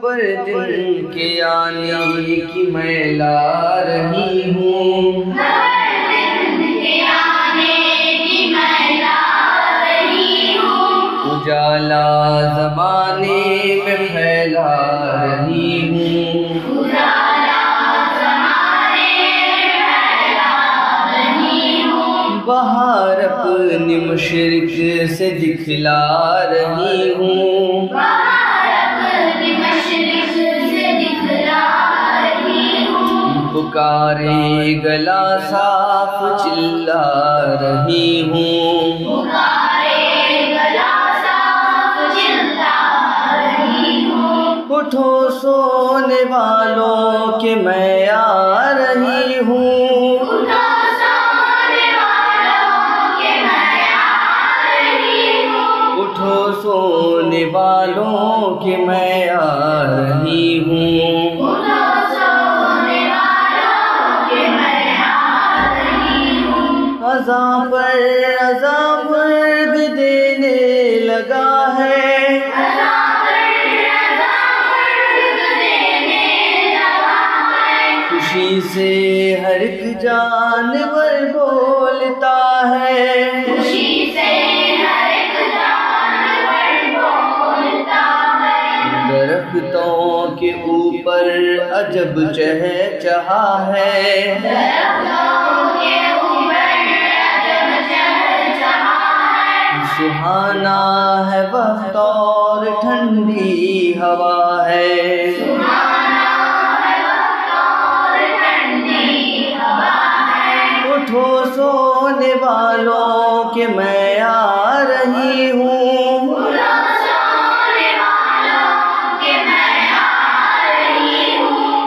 पर दिन के आने की मैं ला रही हूँ, उजाला ज़माने में फैला रही हूँ, बहार अपनी मशरिक़ से दिखला रही हूँ, पुकारे गला साफ चिल्ला रही हूँ, उठो सोने वालों के मैं आ रही हूँ, उठो सोने वालों के मैं आ रही हूँ, अज़ां पर अज़ां वर्ग देने लगा है, खुशी से हर एक जानवर बोलता है, दरख्तों के ऊपर अजब चहचहा है, सुहाना है वक्त और ठंडी हवा है, उठो सोने वालों के मैं आ रही हूँ,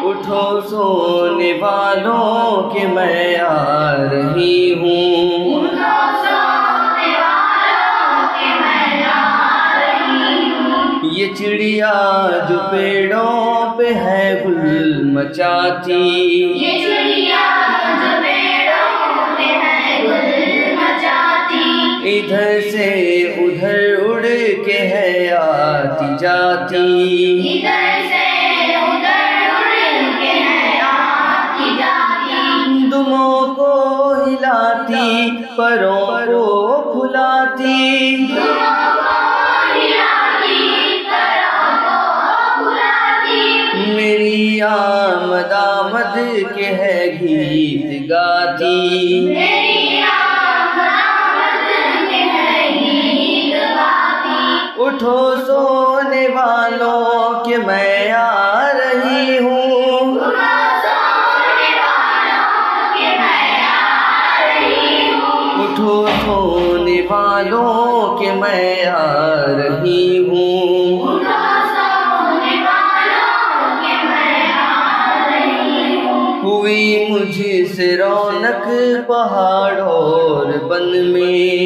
उठो सोने वालों के मैं आ रही हूँ, ये चिड़िया जो पेड़ों पे है गुल मचाती, इधर से उधर उड़ के है आती जाती, दुमों को हिलाती परों को फुलाती, मेरी आमद आमद के है गीत गाती, उठो सोने वालों के मैं आ रही हूँ, उठो सोने वालों के मैं आ रही हूँ, हुई मुझसे रौनक पहाड़ और बन में,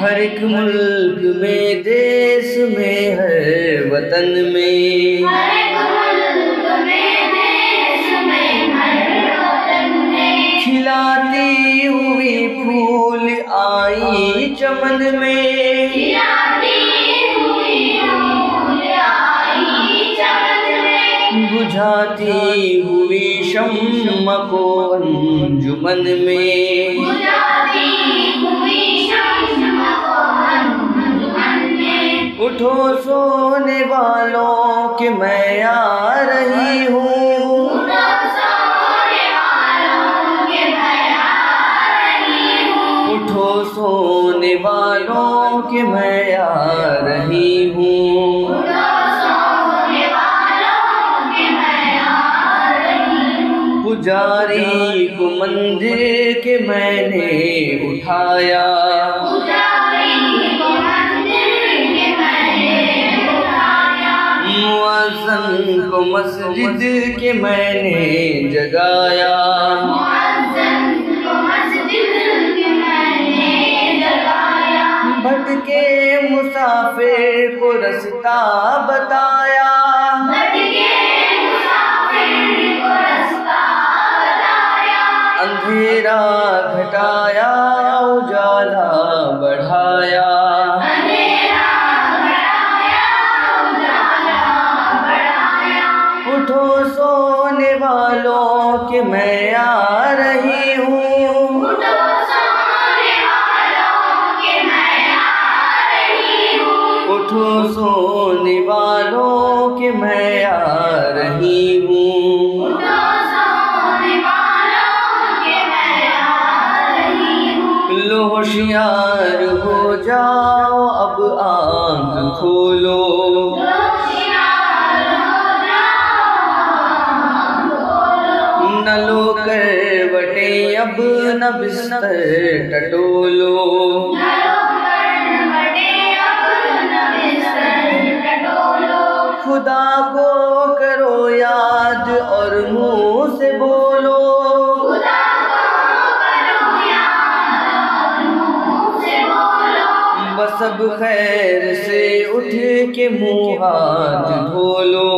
हर एक मुल्क में देश में हर वतन में, खिलाती हुई फूल आई चमन में, बुझाती हुई शम्मा को अंजुमन में, उठो सोने वालों के मैं आ रही हूँ, उठो सोने वालों के मैं आ रही हूँ, पुजारी को मंदिर के मैंने उठाया, मुअज़्ज़िन को मस्जिद के मैंने जगाया, भटके मुसाफिर को रास्ता बताया, अंधेरा घटाया उजाला बढ़ाया, कि मैं आ रही हूँ। उठो सोने वालों कि मैं आ रही हूँ। लो होशियार हो जाओ अब आँख खोलो। न लो करवटें अब न बिस्तर टटोलो। खुदा को करो याद और मुँह से बोलो। बस अब खैर से उठ के मुँह हाथ धो लो।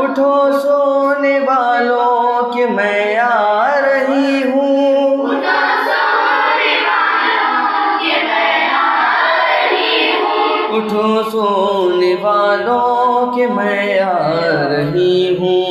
उठो सोने वालों कि मैं आ रही हूँ। उठो सोने वालों कि मैं आ रही हूँ।